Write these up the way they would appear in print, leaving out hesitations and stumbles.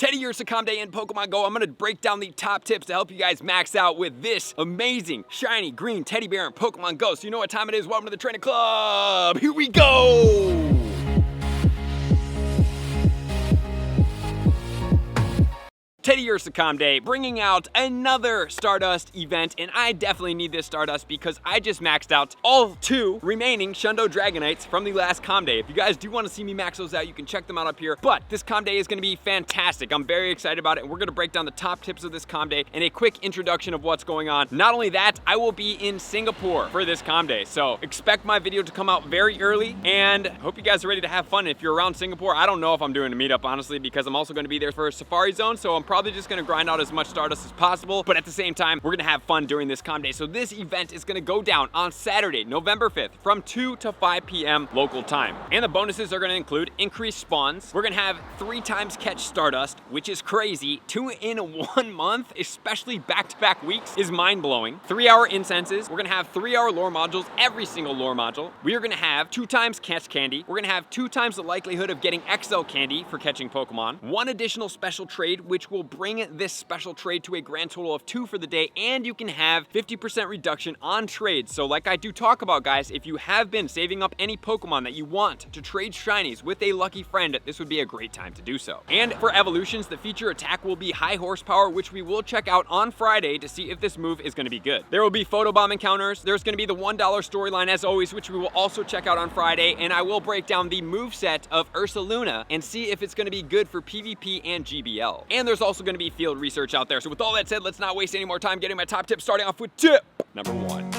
Teddiursa Comm Day in Pokemon Go. I'm gonna break down the top tips to help you guys max out with this amazing, shiny, green teddy bear in Pokemon Go. So you know what time it is. Welcome to the Training Club. Here we go. Teddiursa Comm Day, bringing out another Stardust event, and I definitely need this Stardust because I just maxed out all 2 remaining Shundo Dragonites from the last Comm Day. If you guys do want to see me max those out, you can check them out up here, but this Comm Day is going to be fantastic. I'm very excited about it, and we're going to break down the top tips of this Comm Day and a quick introduction of what's going on. Not only that, I will be in Singapore for this Comm Day, so expect my video to come out very early, and hope you guys are ready to have fun. If you're around Singapore, I don't know if I'm doing a meetup, honestly, because I'm also going to be there for a Safari Zone, so I'm probably just gonna grind out as much Stardust as possible, but at the same time, we're gonna have fun during this Comm Day. So this event is gonna go down on Saturday, November 5th, from 2 to 5 p.m. local time. And the bonuses are gonna include increased spawns. We're gonna have 3 times catch Stardust, which is crazy. 2 in 1 month, especially back-to-back weeks, is mind-blowing. 3-hour incenses. We're gonna have 3-hour lore modules, every single lore module. We are gonna have 2 times catch candy. We're gonna have 2 times the likelihood of getting XL candy for catching Pokemon. 1 additional special trade, which will bring this special trade to a grand total of 2 for the day, and you can have 50% reduction on trades. So like I do talk about, guys, if you have been saving up any Pokemon that you want to trade shinies with a lucky friend, this would be a great time to do so. And for evolutions, the feature attack will be high horsepower, which we will check out on Friday to see if this move is going to be good. There will be photobomb encounters. There's going to be the $1 storyline as always, which we will also check out on Friday, and I will break down the moveset of Ursaluna and see if it's going to be good for PvP and GBL. And there's also going to be field research out there. So with all that said, let's not waste any more time getting my top tips, starting off with tip number 1.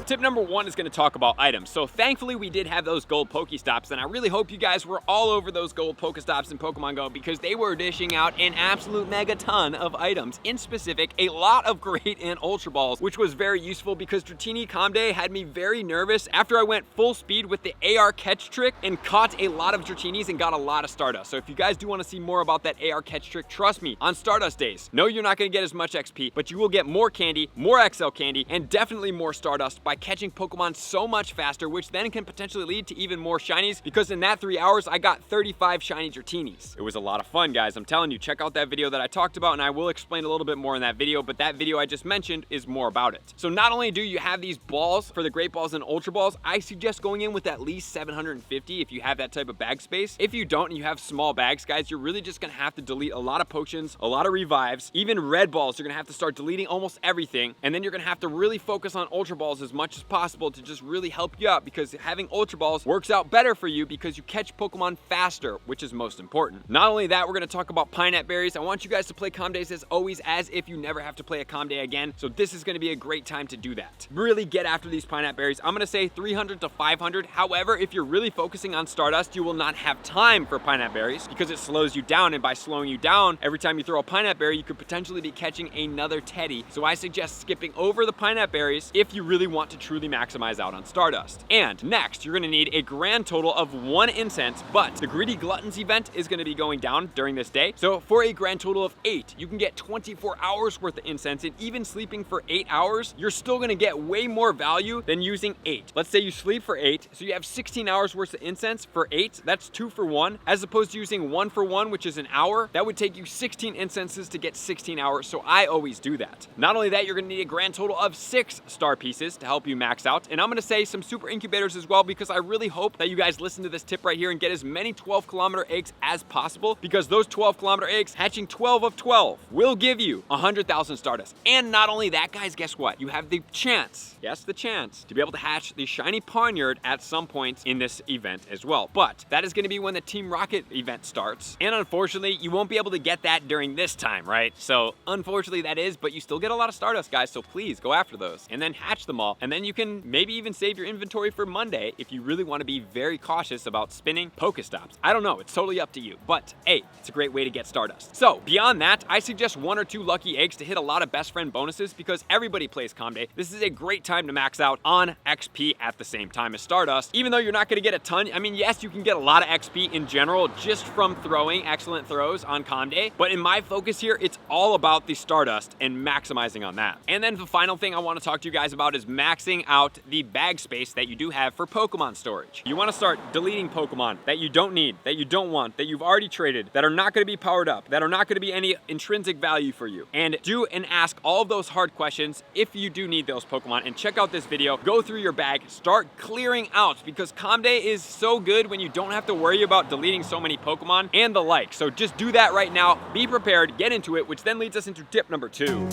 Tip number 1 is going to talk about items. So thankfully we did have those gold Pokestops, and I really hope you guys were all over those gold Pokestops in Pokemon Go because they were dishing out an absolute mega ton of items. In specific, a lot of great and Ultra Balls, which was very useful because Dratini Comm Day had me very nervous after I went full speed with the AR catch trick and caught a lot of Dratinis and got a lot of Stardust. So if you guys do want to see more about that AR catch trick, trust me, on Stardust days, no, you're not going to get as much XP, but you will get more candy, more XL candy, and definitely more Stardust by catching Pokemon so much faster, which then can potentially lead to even more shinies, because in that 3 hours I got 35 shiny Dratinis. It was a lot of fun, guys. I'm telling you, check out that video that I talked about, and I will explain a little bit more in that video, but that video I just mentioned is more about it. So not only do you have these balls for the Great Balls and Ultra Balls, I suggest going in with at least 750 if you have that type of bag space. If you don't and you have small bags, guys, you're really just gonna have to delete a lot of potions, a lot of revives, even red balls. You're gonna have to start deleting almost everything, and then you're gonna have to really focus on Ultra Balls as much as possible to just really help you out, because having Ultra Balls works out better for you because you catch Pokemon faster, which is most important. Not only that, we're going to talk about Pinette Berries. I want you guys to play Comm Days as always, as if you never have to play a Comm Day again, so this is going to be a great time to do that. Really get after these Pinette Berries. I'm going to say 300 to 500. However, if you're really focusing on Stardust, you will not have time for Pinette Berries because it slows you down, and by slowing you down, every time you throw a Pinette Berry, you could potentially be catching another Teddy. So I suggest skipping over the Pinette Berries if you really want to truly maximize out on Stardust. And next, you're going to need a grand total of 1 incense, but the Greedy Gluttons event is going to be going down during this day. So for a grand total of 8, you can get 24 hours worth of incense, and even sleeping for 8 hours, you're still going to get way more value than using 8. Let's say you sleep for 8, so you have 16 hours worth of incense for 8. That's 2 for 1, as opposed to using 1 for 1, which is an hour. That would take you 16 incenses to get 16 hours, so I always do that. Not only that, you're going to need a grand total of 6 star pieces to help you max out, and I'm going to say some super incubators as well, because I really hope that you guys listen to this tip right here and get as many 12-kilometer eggs as possible, because those 12-kilometer eggs hatching 12 of 12 will give you 100,000 Stardust. And not only that, guys, guess what? You have the chance, yes, the chance, to be able to hatch the shiny Pawniard at some point in this event as well. But that is going to be when the Team Rocket event starts, and unfortunately, you won't be able to get that during this time, right? So unfortunately that is, but you still get a lot of Stardust, guys, so please go after those and then hatch them all, and then you can maybe even save your inventory for Monday if you really want to be very cautious about spinning Pokestops. I don't know, it's totally up to you, but hey, it's a great way to get Stardust. So beyond that, I suggest 1 or 2 lucky eggs to hit a lot of best friend bonuses, because everybody plays Comm Day. This is a great time to max out on XP at the same time as Stardust, even though you're not going to get a ton. I mean, yes, you can get a lot of XP in general just from throwing excellent throws on Comm Day, but in my focus here, it's all about the Stardust and maximizing on that. And then the final thing I want to talk to you guys about is maxing maxing out the bag space that you do have for Pokemon storage. You want to start deleting Pokemon that you don't need, that you don't want, that you've already traded, that are not going to be powered up, that are not going to be any intrinsic value for you. And do and ask all of those hard questions if you do need those Pokemon. And check out this video, go through your bag, start clearing out, because Comm Day is so good when you don't have to worry about deleting so many Pokemon and the like. So just do that right now, be prepared, get into it, which then leads us into tip number 2.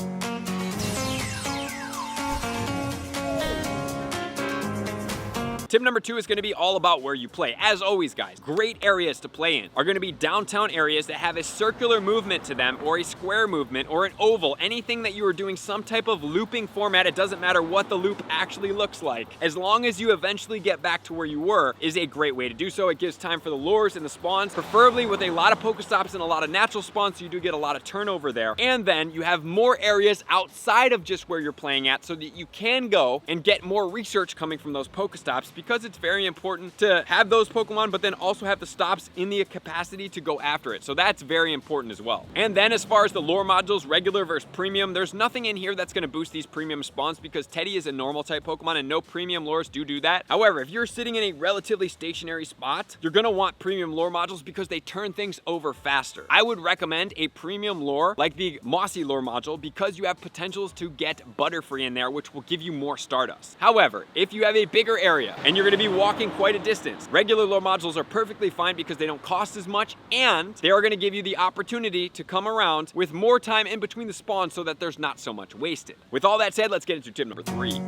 Tip number 2 is going to be all about where you play. As always, guys, great areas to play in are going to be downtown areas that have a circular movement to them, or a square movement, or an oval. Anything that you are doing some type of looping format, it doesn't matter what the loop actually looks like. As long as you eventually get back to where you were, is a great way to do so. It gives time for the lures and the spawns, preferably with a lot of Pokestops and a lot of natural spawns, so you do get a lot of turnover there. And then you have more areas outside of just where you're playing at, so that you can go and get more research coming from those Pokestops, because it's very important to have those Pokemon, but then also have the stops in the capacity to go after it. So that's very important as well. And then as far as the lure modules, regular versus premium, there's nothing in here that's going to boost these premium spawns, because Teddy is a normal type Pokemon and no premium lures do that. However, if you're sitting in a relatively stationary spot, you're going to want premium lure modules because they turn things over faster. I would recommend a premium lure like the Mossy lure module, because you have potentials to get Butterfree in there, which will give you more Stardust. However, if you have a bigger area and you're going to be walking quite a distance, regular lure modules are perfectly fine because they don't cost as much, and they are going to give you the opportunity to come around with more time in between the spawns, so that there's not so much wasted. With all that said, let's get into tip number 3.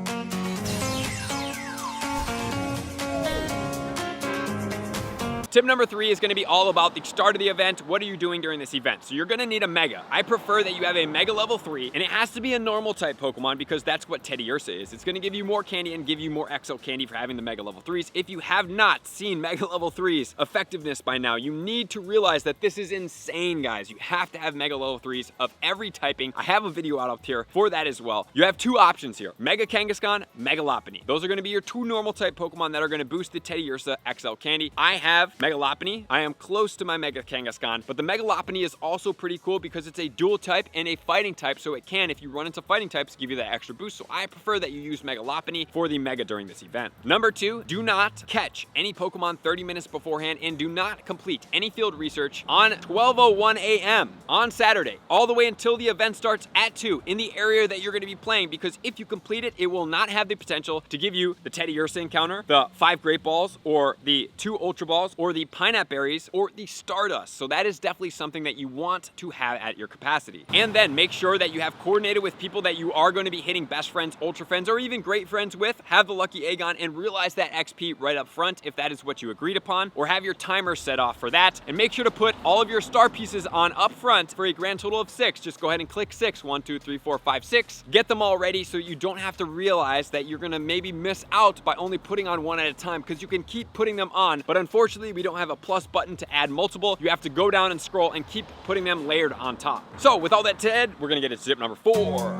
Tip number 3 is going to be all about the start of the event. What are you doing during this event? So you're going to need a Mega. I prefer that you have a Mega level 3, and it has to be a normal type Pokemon, because that's what Teddiursa is. It's going to give you more candy and give you more XL candy for having the Mega level 3s. If you have not seen Mega level 3's effectiveness by now, you need to realize that this is insane, guys. You have to have Mega level 3s of every typing. I have a video out up here for that as well. You have 2 options here: Mega Kangaskhan, Mega Lopunny. Those are going to be your 2 normal type Pokemon that are going to boost the Teddiursa XL candy. I have Mega Lopunny. I am close to my Mega Kangaskhan, but the Mega Lopunny is also pretty cool because it's a dual type and a fighting type, so it can, if you run into fighting types, give you that extra boost. So I prefer that you use Mega Lopunny for the Mega during this event. Number 2, do not catch any Pokemon 30 minutes beforehand, and do not complete any field research on 12:01 a.m. on Saturday, all the way until the event starts at 2 in the area that you're going to be playing, because if you complete it, it will not have the potential to give you the Teddiursa encounter, the 5 Great Balls, or the 2 Ultra Balls, or the Pineapple Berries, or the Stardust. So that is definitely something that you want to have at your capacity. And then make sure that you have coordinated with people that you are going to be hitting best friends, ultra friends, or even great friends with. Have the lucky egg on and realize that XP right up front if that is what you agreed upon, or have your timer set off for that. And make sure to put all of your star pieces on up front for a grand total of 6. Just go ahead and click 6. 1, 2, 3, 4, 5, 6. Get them all ready so you don't have to realize that you're going to maybe miss out by only putting on 1 at a time, because you can keep putting them on, but unfortunately we don't have a plus button to add multiple. You have to go down and scroll and keep putting them layered on top. So with all that said, we're gonna get into tip number 4.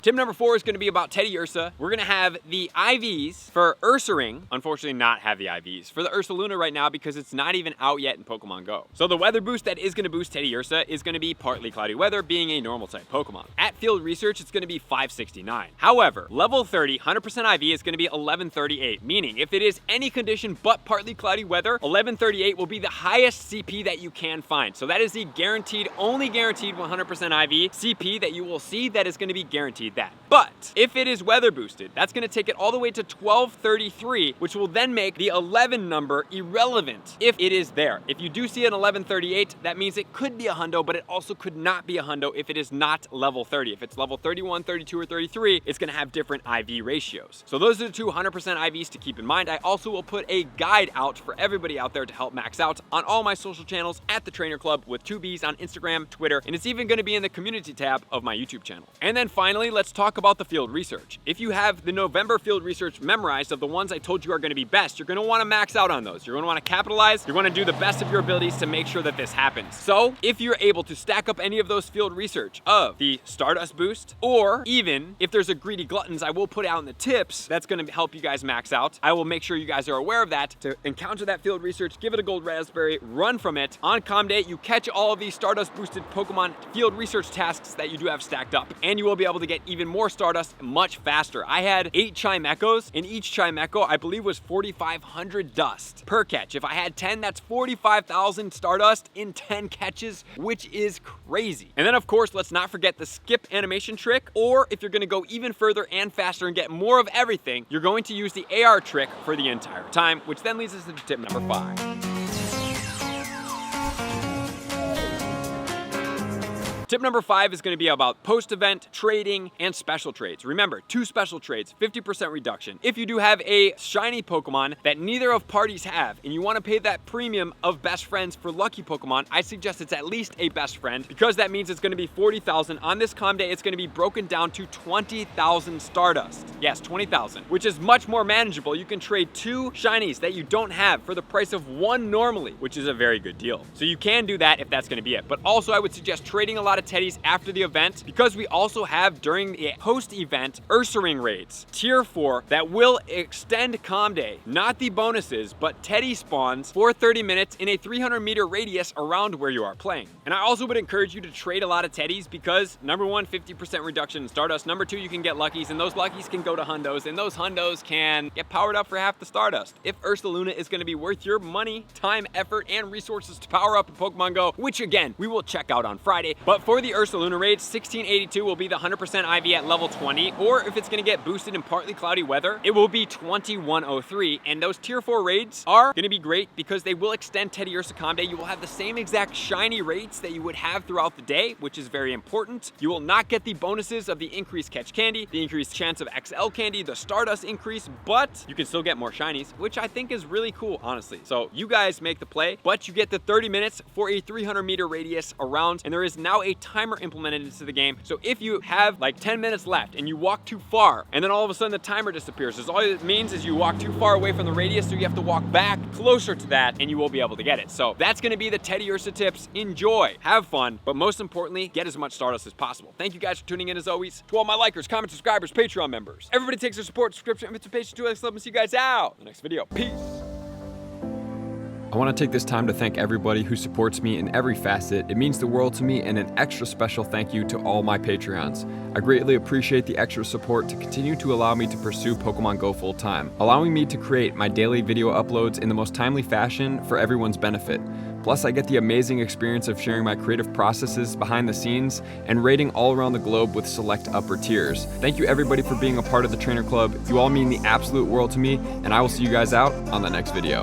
Tip number 4 is going to be about Teddiursa. We're going to have the IVs for Ursaring. Unfortunately, not have the IVs for the Ursaluna right now because it's not even out yet in Pokemon Go. So the weather boost that is going to boost Teddiursa is going to be partly cloudy weather, being a normal type Pokemon. At field research, it's going to be 569. However, level 30, 100% IV is going to be 1138, meaning if it is any condition but partly cloudy weather, 1138 will be the highest CP that you can find. So that is the guaranteed, only guaranteed 100% IV CP that you will see that is going to be guaranteed that. But if it is weather boosted, that's going to take it all the way to 1233, which will then make the 11 number irrelevant if it is there. If you do see an 1138, that means it could be a hundo, but it also could not be a hundo if it is not level 30. If it's level 31, 32, or 33, it's going to have different IV ratios. So those are the 2 100% IVs to keep in mind. I also will put a guide out for everybody out there to help max out on all my social channels at the Trainer Club with 2 Bs on Instagram, Twitter, and it's even going to be in the community tab of my YouTube channel. And then finally, let's talk about the field research. If you have the November field research memorized of the ones I told you are going to be best, you're going to want to max out on those. You're going to want to capitalize. You're going to do the best of your abilities to make sure that this happens. So if you're able to stack up any of those field research of the Stardust boost, or even if there's a greedy gluttons, I will put out in the tips that's going to help you guys max out. I will make sure you guys are aware of that. To encounter that field research, give it a gold raspberry, run from it. On Comm Day, you catch all of these Stardust boosted Pokemon field research tasks that you do have stacked up, and you will be able to get even more Stardust much faster. I had 8 Chimechos, and each Chimecho I believe was 4,500 dust per catch. If I had 10, that's 45,000 Stardust in 10 catches, which is crazy. And then of course, let's not forget the skip animation trick, or if you're gonna go even further and faster and get more of everything, you're going to use the AR trick for the entire time, which then leads us to tip number 5. Tip number 5 is going to be about post-event trading and special trades. Remember, 2 special trades, 50% reduction. If you do have a shiny Pokemon that neither of parties have, and you want to pay that premium of best friends for lucky Pokemon, I suggest it's at least a best friend, because that means it's going to be 40,000. On this Comm Day, it's going to be broken down to 20,000 Stardust. Yes, 20,000, which is much more manageable. You can trade 2 shinies that you don't have for the price of 1 normally, which is a very good deal. So you can do that if that's going to be it. But also, I would suggest trading a lot of Teddies after the event, because we also have during the post-event Ursaring Raids, tier 4, that will extend Comm Day. Not the bonuses, but Teddy spawns for 30 minutes in a 300-meter radius around where you are playing. And I also would encourage you to trade a lot of Teddies, because number 1, 50% reduction in Stardust. Number 2, you can get Luckies, and those Luckies can go to Hundos, and those Hundos can get powered up for half the Stardust. If Ursaluna is going to be worth your money, time, effort, and resources to power up in Pokemon Go, which again, we will check out on Friday. But for the Ursaluna Raids, 1682 will be the 100% IV at level 20, or if it's going to get boosted in partly cloudy weather, it will be 2103. And those tier 4 raids are going to be great because they will extend Teddiursa Comm Day. You will have the same exact shiny rates that you would have throughout the day, which is very important. You will not get the bonuses of the increased catch candy, the increased chance of XL candy, the Stardust increase, but you can still get more shinies, which I think is really cool, honestly. So you guys make the play, but you get the 30 minutes for a 300-meter radius around, and there is now a timer implemented into the game. So if you have like 10 minutes left and you walk too far, and then all of a sudden the timer disappears, all it means is you walk too far away from the radius, so you have to walk back closer to that, and you will be able to get it. So that's going to be the Teddiursa tips. Enjoy, have fun, but most importantly, get as much Stardust as possible. Thank you guys for tuning in as always. To all my likers, comment, subscribers, Patreon members. Everybody takes their support, subscription, invitation to us. Love and see you guys out in the next video. Peace. I want to take this time to thank everybody who supports me in every facet. It means the world to me, and an extra special thank you to all my Patreons. I greatly appreciate the extra support to continue to allow me to pursue Pokemon Go full time, allowing me to create my daily video uploads in the most timely fashion for everyone's benefit. Plus, I get the amazing experience of sharing my creative processes behind the scenes and raiding all around the globe with select upper tiers. Thank you everybody for being a part of the Trainer Club. You all mean the absolute world to me, and I will see you guys out on the next video.